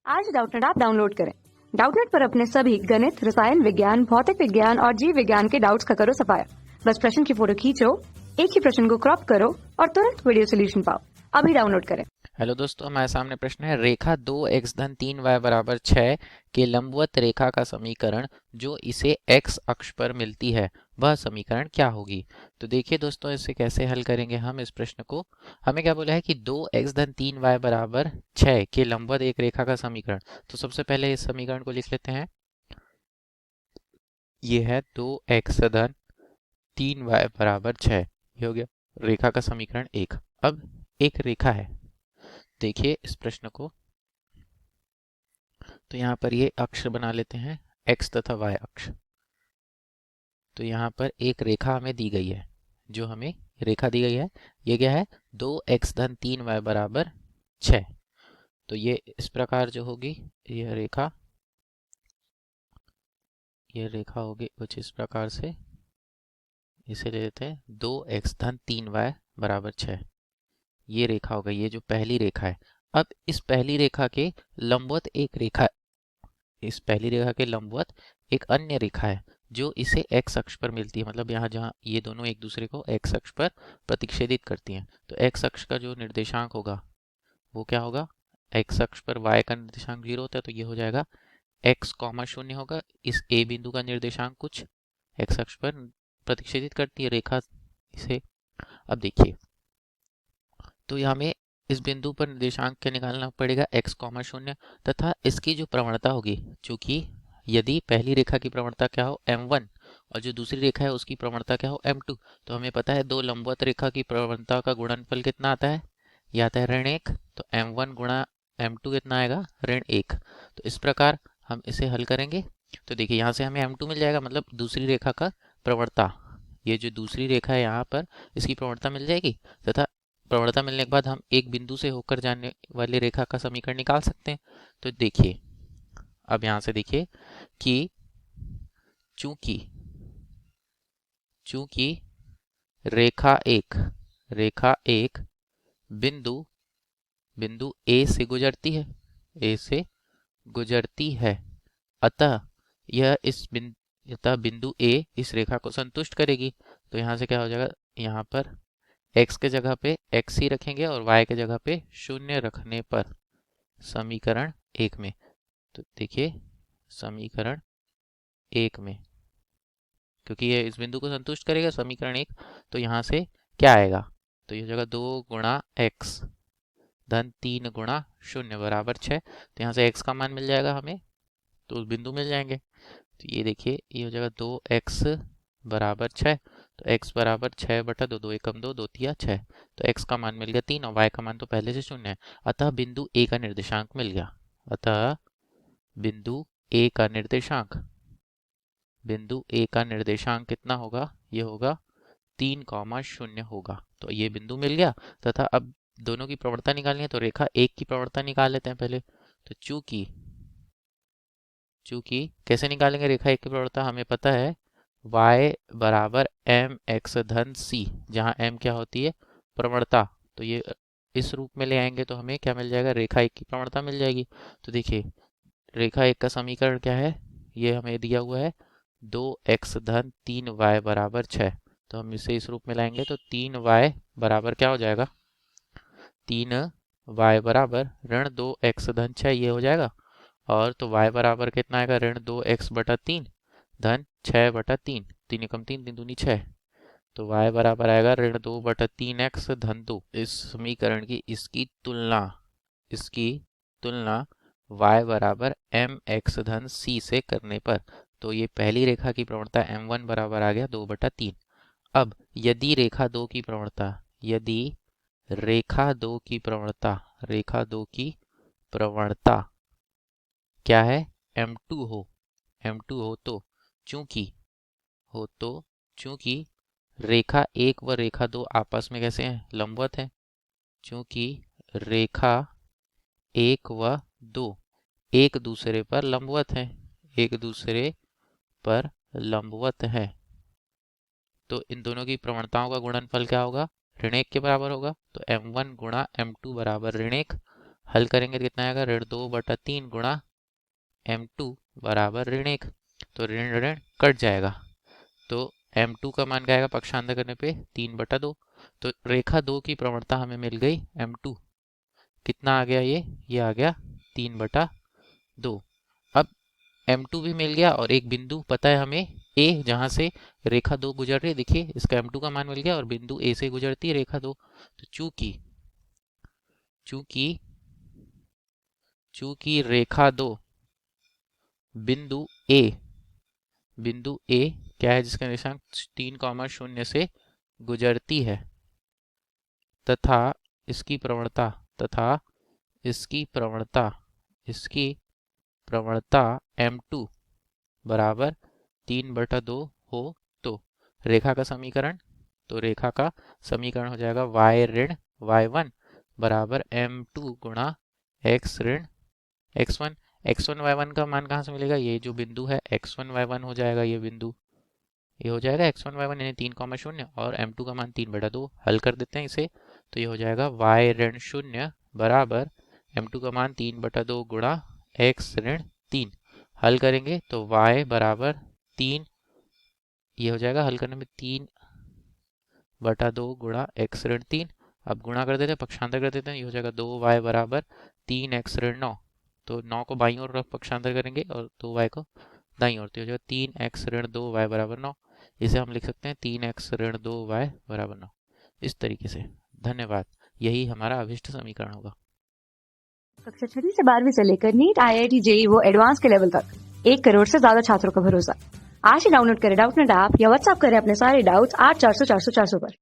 आज Doubtnut app download करें। Doubtnut पर अपने सभी गणित, रसायन विज्ञान, भौतिक विज्ञान और जीव विज्ञान के डाउट्स का करो सफाया। बस प्रश्न की फोटो खींचो, एक ही प्रश्न को क्रॉप करो और तुरंत वीडियो सोल्यूशन पाओ। अभी डाउनलोड करें। हेलो दोस्तों, हमारे सामने प्रश्न है रेखा 2x धन 3y बराबर 6 के लंबवत रेखा का समीकरण जो इसे x अक्ष पर मिलती है वह समीकरण क्या होगी। तो देखिए दोस्तों, इसे कैसे हल करेंगे हम इस प्रश्न को। हमें क्या बोला है कि 2x धन 3y बराबर 6 के लंबवत एक रेखा का समीकरण। तो सबसे पहले इस समीकरण को लिख लेते हैं। ये है 2x धन 3y बराबर 6। ये हो गया रेखा का समीकरण एक। अब एक रेखा है, देखिए इस प्रश्न को। तो यहाँ पर ये अक्ष बना लेते हैं, x तथा y अक्ष। तो यहाँ पर एक रेखा हमें दी गई है, जो हमें रेखा दी गई है ये क्या है 2x धन 3y बराबर 6। तो ये इस प्रकार जो होगी ये रेखा होगी कुछ इस प्रकार से। इसे ले लेते हैं 2x धन 3y बराबर 6। ये रेखा हो गई, ये जो पहली रेखा है। अब इस पहली रेखा के लंबवत एक रेखा, इस पहली रेखा के लंबवत एक अन्य रेखा है जो इसे x अक्ष पर मिलती है। मतलब यहाँ जहाँ ये दोनों एक दूसरे को x अक्ष पर प्रतिच्छेदित करती हैं, तो x अक्ष का जो निर्देशांक होगा वो क्या होगा, x अक्ष पर y का निर्देशांक 0 होता है, तो ये हो जाएगा x कॉमा 0 होगा। इस a बिंदु का निर्देशांक कुछ x अक्ष पर प्रतिच्छेदित करती है रेखा इसे। अब देखिए, तो यहाँ में इस बिंदु पर निर्देशांक क्या निकालना पड़ेगा, x कॉमा 0 तथा इसकी जो प्रवणता होगी, चूंकि यदि पहली रेखा की प्रवणता क्या हो m1 और जो दूसरी रेखा है उसकी प्रवणता क्या हो m2, तो हमें पता है दो लंबवत रेखा की प्रवणता का गुणनफल कितना आता है, यह आता है ऋण 1। तो m1 गुणा m2 कितना आएगा, ऋण 1। तो इस प्रकार हम इसे हल करेंगे। तो देखिए यहाँ से हमें m2 मिल जाएगा, मतलब दूसरी रेखा का प्रवणता, ये जो दूसरी रेखा है यहाँ पर इसकी प्रवणता मिल जाएगी। तथा प्रवणता मिलने के बाद हम एक बिंदु से होकर जाने वाली रेखा का समीकरण निकाल सकते हैं। तो देखिए, अब यहाँ से देखिए कि चूंकि चूंकि रेखा एक बिंदु बिंदु ए से गुजरती है, ए से गुजरती है, अतः यह अतः बिंदु ए इस रेखा को संतुष्ट करेगी। तो यहाँ से क्या हो जाएगा, यहाँ पर x के जगह पे x ही रखेंगे और y के जगह पे 0 रखने पर समीकरण एक में, तो देखिए समीकरण एक में, क्योंकि ये इस बिंदु को संतुष्ट करेगा समीकरण एक, तो यहाँ से क्या आएगा, तो ये जगह 2 गुणा x धन 3 गुणा 0 बराबर 6। तो यहाँ से x का मान मिल जाएगा हमें, तो उस बिंदु मिल जाएंगे। तो ये देखिए ये हो जाएगा 2x बराबर 6। तो x बराबर 6 बटा 2, 2 एकम 2, 2 तिया 6। तो x का मान मिल गया 3 और y का मान तो पहले से 0 है। अतः बिंदु a का निर्देशांक मिल गया। अतः बिंदु a का निर्देशांक कितना होगा, ये होगा 3,0 होगा। तो ये बिंदु मिल गया। तथा अब दोनों की प्रवणता निकालनी है, तो रेखा एक की प्रवणता निकाल लेते हैं पहले। तो चूंकि कैसे निकालेंगे रेखा एक की प्रवणता, हमें पता है y बराबर एम एक्स धन सी, जहाँ m क्या होती है, प्रवणता। तो ये इस रूप में ले आएंगे तो हमें क्या मिल जाएगा, रेखा एक की प्रवणता मिल जाएगी। तो देखिए रेखा एक का समीकरण क्या है, ये हमें दिया हुआ है 2x धन 3y बराबर 6। तो हम इसे इस रूप में लाएंगे तो 3y बराबर क्या हो जाएगा, 3y बराबर ऋण 2x धन 6 ये हो जाएगा। और तो y बराबर कितना आएगा, ऋण 2x बटा 3 धन 6 बटा 3, 3 एकम 3, 3 दूनी 6। तो y बराबर आएगा ऋण 2 बटा 3x धन 2। इस समीकरण की इसकी तुलना y बराबर एम एक्स धन सी से करने पर, तो ये पहली रेखा की प्रवणता m1 बराबर आ गया 2 बटा 3। अब यदि रेखा दो की प्रवणता क्या है, m2 हो तो चूंकि रेखा एक व रेखा दो आपस में कैसे हैं, लंबवत हैं। चूंकि रेखा एक व दो एक दूसरे पर लंबवत हैं, तो इन दोनों की प्रवणताओं का गुणनफल क्या होगा, ऋण 1 के बराबर होगा। तो m1 गुणा m2 बराबर ऋण 1। हल करेंगे तो कितना आएगा, ऋण 2/3 गुणा m2 बराबर ऋण 1। तो ऋण ऋण कट जाएगा, तो m2 का मान क्या आएगा पक्षांतर करने पे 3/2। तो रेखा 2 की प्रवणता हमें मिल गई m2, कितना आ गया ये आ गया 3/2। अब m2 भी मिल गया और एक बिंदु पता है हमें a, जहां से रेखा 2 गुजर रही है, देखिए इसका m2 का मान मिल गया और बिंदु a से गुजरती है रेखा 2। तो चूंकि रेखा 2 बिंदु a क्या है जिसका निशान 3,0 से गुजरती है, तथा इसकी प्रवणता m2 बराबर 3/2 हो, तो रेखा का समीकरण हो जाएगा y ऋण y1 बराबर m2 गुणा x ऋण x1। x1 y1 का मान कहाँ से मिलेगा, ये जो बिंदु है x1 y1 हो जाएगा, ये बिंदु ये हो जाएगा x1 y1 यानी 3,0 और m2 का मान 3/2। हल कर देते हैं इसे, तो ये हो जाएगा y ऋण 0 बराबर m2 का मान 3/2 गुणा x ऋण 3। हल करेंगे तो y बराबर 3, ये हो जाएगा हल करने में 3/2 गुणा x ऋण 3। अब गुणा कर देते हैं, पक्षांतर कर देते हैं, ये हो जाएगा 2y बराबर 3x ऋण 9। तो 9 को बाईं ओर पक्षांतर करेंगे और 2y को दाईं ओर, तो हो जाएगा 3x ऋण 2y बराबर 9। इसे हम लिख सकते हैं 3x ऋण 2y बराबर 9। इस तरीके से। धन्यवाद। यही हमारा अभिष्ट समीकरण होगा। कक्षा 6 से 12वीं से लेकर नीट, IIT, JEE वो एडवांस के लेवल तक 1 करोड़ से ज्यादा छात्रों का भरोसा। आज ही डाउनलोड करें डाउटनेट ऐप या व्हाट्सएप करें अपने सारे डाउट्स 8400 400 400 पर।